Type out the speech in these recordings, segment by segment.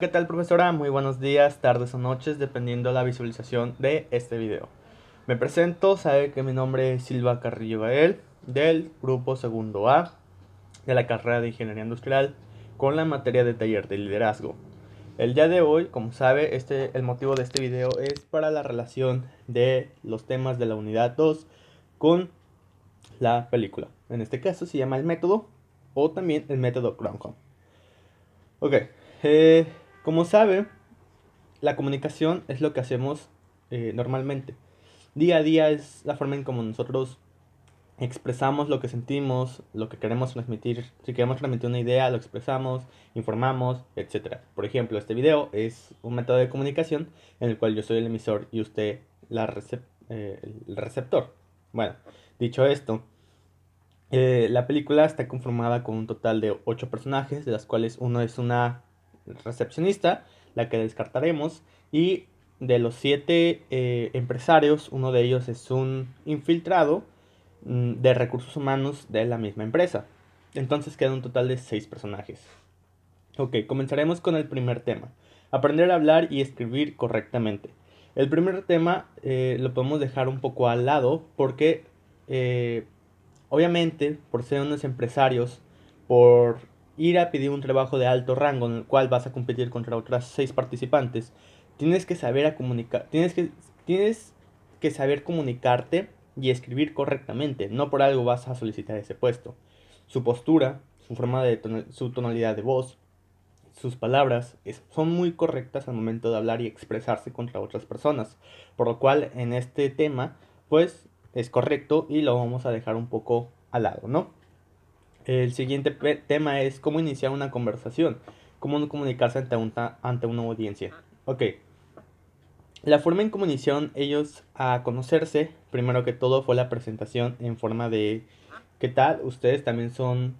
¿Qué tal, profesora? Muy buenos días, tardes o noches, dependiendo de la visualización de este video. Me presento, sabe que mi nombre es Silva Carrillo Gael, del grupo segundo A de la carrera de Ingeniería Industrial, con la materia de taller de liderazgo. El día de hoy, como sabe, el motivo de este video es para la relación de los temas de la unidad 2 con la película. En este caso se llama el método o también el método Groundhog. Ok, eh, como sabe, la comunicación es lo que hacemos normalmente. Día a día es la forma en como nosotros expresamos lo que sentimos, lo que queremos transmitir. Si queremos transmitir una idea, lo expresamos, informamos, etcétera. Por ejemplo, este video es un método de comunicación en el cual yo soy el emisor y usted el receptor. Bueno, dicho esto, la película está conformada con un total de 8 personajes, de las cuales uno es una recepcionista, la que descartaremos, y de los 7 empresarios, uno de ellos es un infiltrado de recursos humanos de la misma empresa. Entonces queda un total de 6 personajes. Ok, comenzaremos con el primer tema. Aprender a hablar y escribir correctamente. El primer tema lo podemos dejar un poco al lado porque eh, obviamente por ser unos empresarios, por ir a pedir un trabajo de alto rango en el cual vas a competir contra otras 6 participantes, tienes que saber a comunicar, tienes que saber comunicarte y escribir correctamente. No por algo vas a solicitar ese puesto. Su postura, su forma de su tonalidad de voz, sus palabras son muy correctas al momento de hablar y expresarse contra otras personas, por lo cual en este tema pues es correcto y lo vamos a dejar un poco al lado, ¿no? El siguiente tema es cómo iniciar una conversación, cómo no comunicarse ante una audiencia. Ok, la forma en cómo iniciaron ellos a conocerse, primero que todo fue la presentación en forma de ¿qué tal? Ustedes también son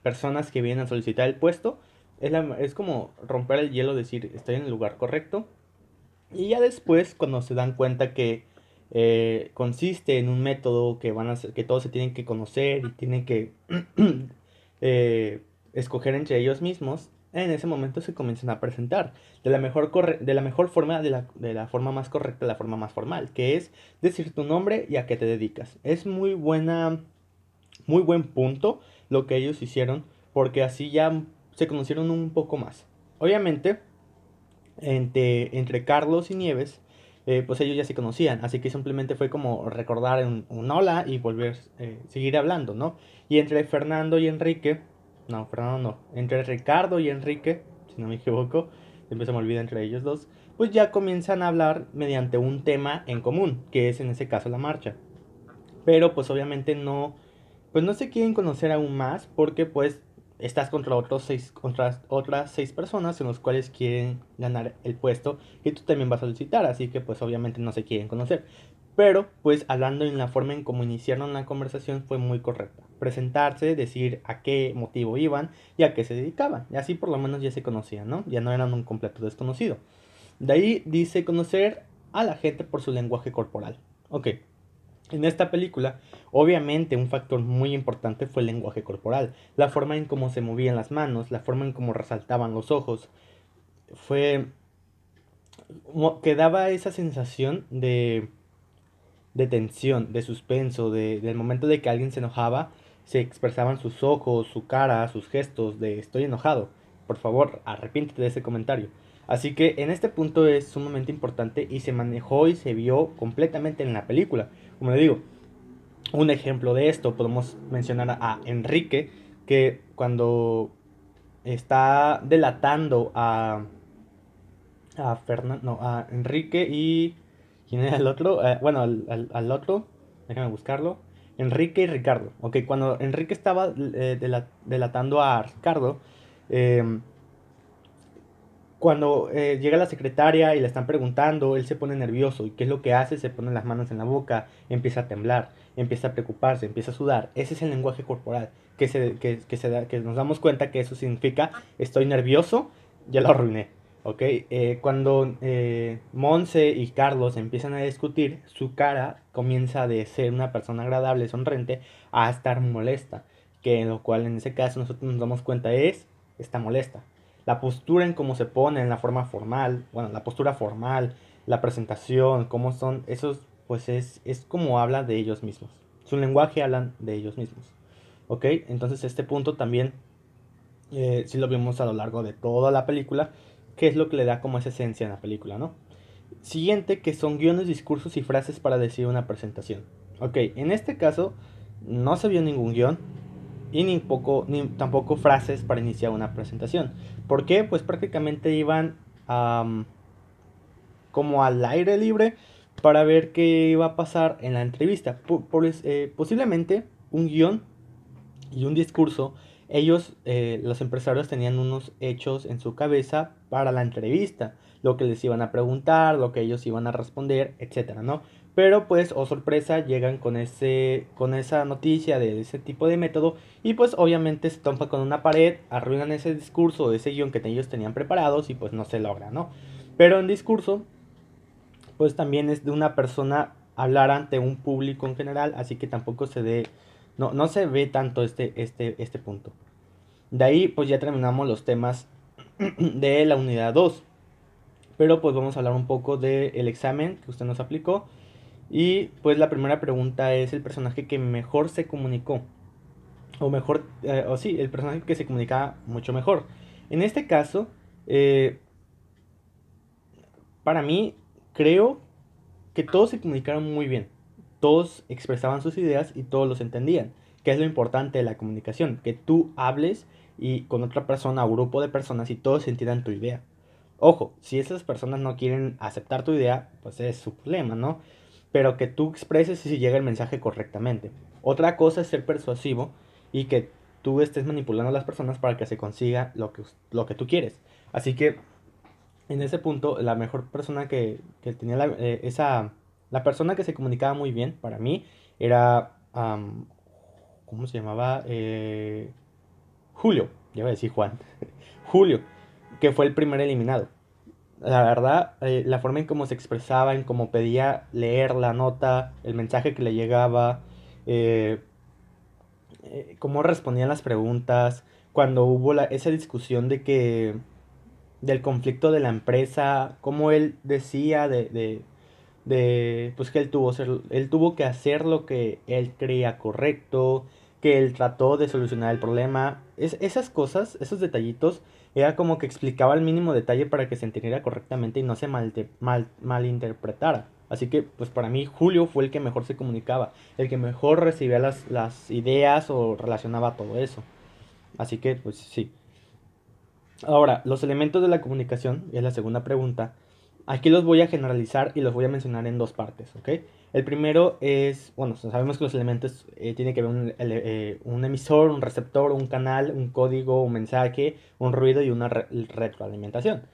personas que vienen a solicitar el puesto. Es como romper el hielo, decir estoy en el lugar correcto. Y ya después, cuando se dan cuenta que consiste en un método que van a hacer, que todos se tienen que conocer y tienen que eh, escoger entre ellos mismos, en ese momento se comienzan a presentar de la mejor forma, de la forma más correcta, la forma más formal, que es decir tu nombre y a qué te dedicas. Es muy buen punto lo que ellos hicieron, porque así ya se conocieron un poco más. Obviamente, entre Carlos y Nieves, pues ellos ya se conocían, así que simplemente fue como recordar un hola y volver seguir hablando, ¿no? Y entre Fernando y Enrique, no, Fernando no, entre Ricardo y Enrique, si no me equivoco, siempre se me olvida entre ellos dos, pues ya comienzan a hablar mediante un tema en común, que es en ese caso la marcha. Pero pues obviamente no, pues no se quieren conocer aún más porque pues estás contra otras 6 personas en los cuales quieren ganar el puesto y tú también vas a solicitar, así que pues obviamente no se quieren conocer. Pero pues hablando en la forma en cómo iniciaron la conversación fue muy correcta. Presentarse, decir a qué motivo iban y a qué se dedicaban. Y así por lo menos ya se conocían, ¿no? Ya no eran un completo desconocido. De ahí dice conocer a la gente por su lenguaje corporal. Ok, en esta película, obviamente un factor muy importante fue el lenguaje corporal, la forma en cómo se movían las manos, la forma en cómo resaltaban los ojos, fue que daba esa sensación de tensión, de suspenso, del momento de que alguien se enojaba, se expresaban sus ojos, su cara, sus gestos de estoy enojado, por favor, arrepiéntete de ese comentario. Así que en este punto es sumamente importante y se manejó y se vio completamente en la película. Como le digo, un ejemplo de esto podemos mencionar a Enrique, que cuando está delatando no, a Enrique y... ¿Quién era el otro? Bueno, al otro, déjame buscarlo. Enrique y Ricardo. Ok, cuando Enrique estaba delatando a Ricardo, eh, cuando llega la secretaria y le están preguntando, él se pone nervioso. ¿Y qué es lo que hace? Se pone las manos en la boca, empieza a temblar, empieza a preocuparse, empieza a sudar. Ese es el lenguaje corporal que nos damos cuenta que eso significa estoy nervioso, ya lo arruiné. ¿Ok? Cuando Monse y Carlos empiezan a discutir, su cara comienza de ser una persona agradable, sonriente, a estar molesta. Que en lo cual en ese caso nosotros nos damos cuenta está molesta. la postura en cómo se ponen, la forma formal, bueno, la postura formal, la presentación, cómo son, esos, pues es como hablan de ellos mismos. Su lenguaje hablan de ellos mismos. ¿Ok? Entonces este punto también sí lo vimos a lo largo de toda la película, que es lo que le da como esa esencia en la película, ¿no? Siguiente, que son guiones, discursos y frases para decir una presentación. Ok, en este caso no se vio ningún guión y ni tampoco frases para iniciar una presentación. ¿Por qué? Pues prácticamente iban como al aire libre para ver qué iba a pasar en la entrevista. Posiblemente un guión y un discurso, ellos, los empresarios, tenían unos hechos en su cabeza para la entrevista, lo que les iban a preguntar, lo que ellos iban a responder, etcétera, ¿no? Pero pues, oh sorpresa, llegan con esa noticia de ese tipo de método y pues obviamente se topan con una pared, arruinan ese discurso, ese guión que ellos tenían preparados y pues no se logra, ¿no? Pero en discurso, pues también es de una persona hablar ante un público en general, así que tampoco no se ve tanto este punto. De ahí pues ya terminamos los temas de la unidad 2, pero pues vamos a hablar un poco del examen que usted nos aplicó. Y pues la primera pregunta es el personaje que mejor se comunicó, o mejor, o sí, el personaje que se comunicaba mucho mejor. En este caso, eh, para mí, creo que todos se comunicaron muy bien. Todos expresaban sus ideas y todos los entendían. Que es lo importante de la comunicación. Que tú hables y con otra persona o grupo de personas y todos entiendan tu idea. Ojo, si esas personas no quieren aceptar tu idea, pues es su problema, ¿no? Pero que tú expreses si llega el mensaje correctamente. Otra cosa es ser persuasivo y que tú estés manipulando a las personas para que se consiga lo que tú quieres. Así que en ese punto, la mejor persona que tenía la persona que se comunicaba muy bien para mí era, ¿cómo se llamaba? Julio, ya iba a decir Juan. Julio, que fue el primer eliminado. La verdad, la forma en cómo se expresaba, en cómo pedía leer la nota, el mensaje que le llegaba, eh, cómo respondían las preguntas, cuando hubo esa discusión del conflicto de la empresa, cómo él decía pues que él tuvo que hacer lo que él creía correcto, que él trató de solucionar el problema. Esas cosas, esos detallitos, era como que explicaba el mínimo detalle para que se entendiera correctamente y no se malinterpretara. Así que, pues para mí, Julio fue el que mejor se comunicaba, el que mejor recibía las ideas o relacionaba todo eso. Así que, pues sí. Ahora, los elementos de la comunicación, y es la segunda pregunta, aquí los voy a generalizar y los voy a mencionar en dos partes, ¿ok? El primero es, bueno, sabemos que los elementos tienen que ver un emisor, un receptor, un canal, un código, un mensaje, un ruido y una retroalimentación.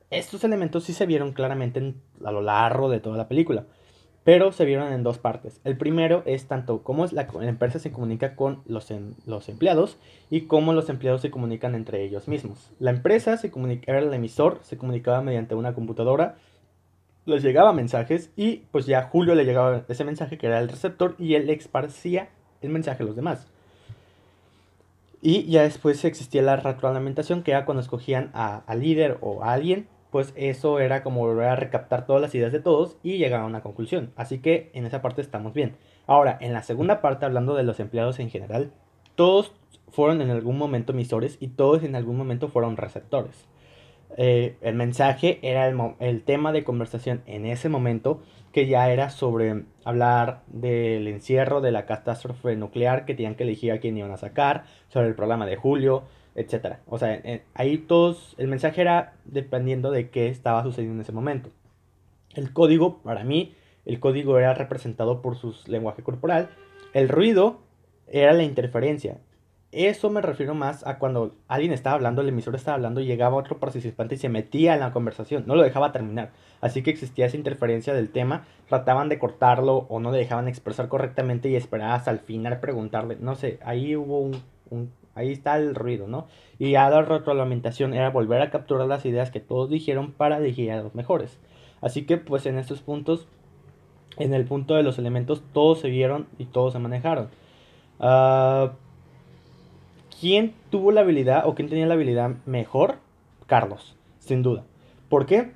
Estos elementos sí se vieron claramente a lo largo de toda la película, pero se vieron en dos partes. El primero es tanto cómo la empresa se comunica con los empleados y cómo los empleados se comunican entre ellos mismos. La empresa era el emisor, se comunicaba mediante una computadora, les llegaba mensajes y pues ya a Julio le llegaba ese mensaje que era el receptor y él esparcía el mensaje a los demás. Y ya después existía la retroalimentación, que era cuando escogían al líder o a alguien, pues eso era como volver a recaptar todas las ideas de todos y llegar a una conclusión. Así que en esa parte estamos bien. Ahora, en la segunda parte, hablando de los empleados en general, todos fueron en algún momento emisores y todos en algún momento fueron receptores. El mensaje era el tema de conversación en ese momento, que ya era sobre hablar del encierro, de la catástrofe nuclear, que tenían que elegir a quién iban a sacar, sobre el programa de Julio, etcétera. O sea, ahí todos, el mensaje era dependiendo de qué estaba sucediendo en ese momento. El código, para mí, el código era representado por su lenguaje corporal. El ruido era la interferencia. Eso me refiero más a cuando alguien estaba hablando, el emisor estaba hablando y llegaba otro participante y se metía en la conversación, no lo dejaba terminar. Así que existía esa interferencia del tema, trataban de cortarlo o no le dejaban expresar correctamente y esperar hasta el final preguntarle. No sé, ahí hubo ahí está el ruido, ¿no? Y ya la retroalimentación era volver a capturar las ideas que todos dijeron para elegir a los mejores. Así que pues en estos puntos, en el punto de los elementos, todos se vieron y todos se manejaron. Uh, ¿Quién tuvo la habilidad o quién tenía la habilidad mejor? Carlos, sin duda. ¿Por qué?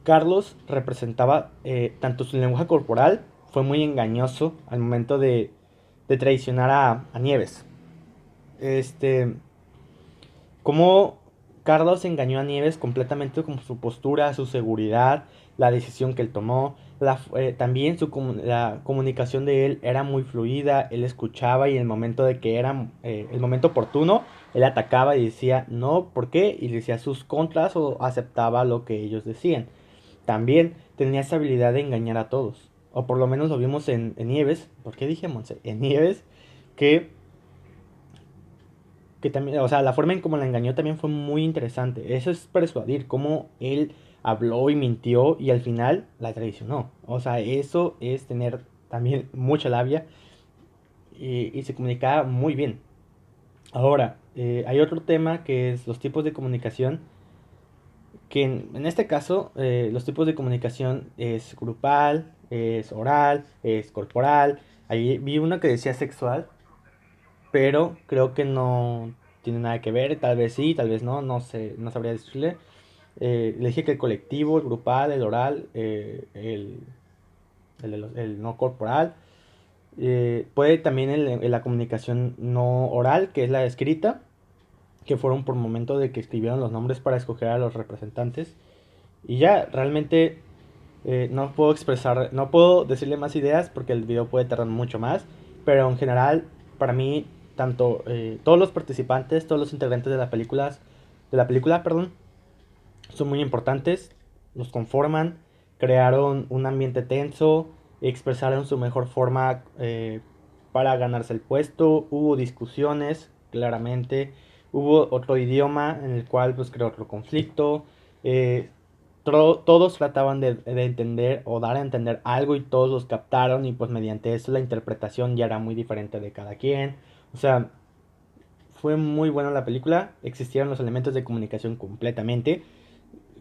Carlos representaba tanto su lenguaje corporal, fue muy engañoso al momento de traicionar a Nieves. Este, Cómo Carlos engañó a Nieves completamente con su postura, su seguridad, la decisión que él tomó. También la comunicación de él era muy fluida, él escuchaba y en el momento de que era el momento oportuno, él atacaba y decía no, ¿por qué? Y decía sus contras o aceptaba lo que ellos decían. También tenía esa habilidad de engañar a todos. O por lo menos lo vimos en Nieves. ¿Por qué dije Monse? En Nieves, que que también, o sea, la forma en cómo la engañó también fue muy interesante. Eso es persuadir, cómo él habló y mintió y al final la traicionó. O sea, eso es tener también mucha labia y se comunicaba muy bien. Ahora, hay otro tema que es los tipos de comunicación, que en este caso los tipos de comunicación es grupal, es oral, es corporal. Ahí vi una que decía sexual, pero creo que no tiene nada que ver, tal vez sí, tal vez no, no sé, no sabría decirle. Le dije que el colectivo, el grupal, el oral, el no corporal, puede también en la comunicación no oral, que es la escrita, que fueron por momento de que escribieron los nombres para escoger a los representantes. Y ya, realmente no puedo expresar, no puedo decirle más ideas porque el video puede tardar mucho más, pero en general, para mí, tanto todos los participantes, todos los integrantes de la película, perdón, son muy importantes, los conforman, crearon un ambiente tenso, expresaron su mejor forma para ganarse el puesto, hubo discusiones, claramente, hubo otro idioma en el cual pues creó otro conflicto, eh, todos trataban de entender o dar a entender algo y todos los captaron y pues mediante eso la interpretación ya era muy diferente de cada quien, o sea, fue muy buena la película, existieron los elementos de comunicación completamente,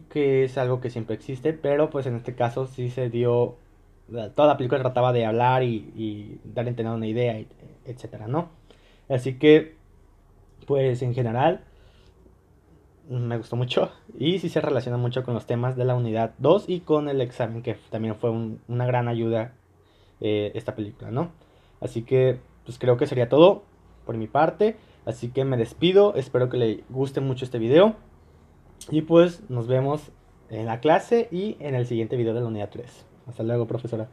que es algo que siempre existe, pero pues en este caso sí se dio, toda la película trataba de hablar y dar a entender una idea, etcétera, ¿no? Así que, pues en general, me gustó mucho y sí se relaciona mucho con los temas de la unidad 2 y con el examen, que también fue una gran ayuda esta película, ¿no? Así que, pues creo que sería todo por mi parte, así que me despido, espero que le guste mucho este video. Y pues nos vemos en la clase y en el siguiente video de la unidad 3. Hasta luego, profesora.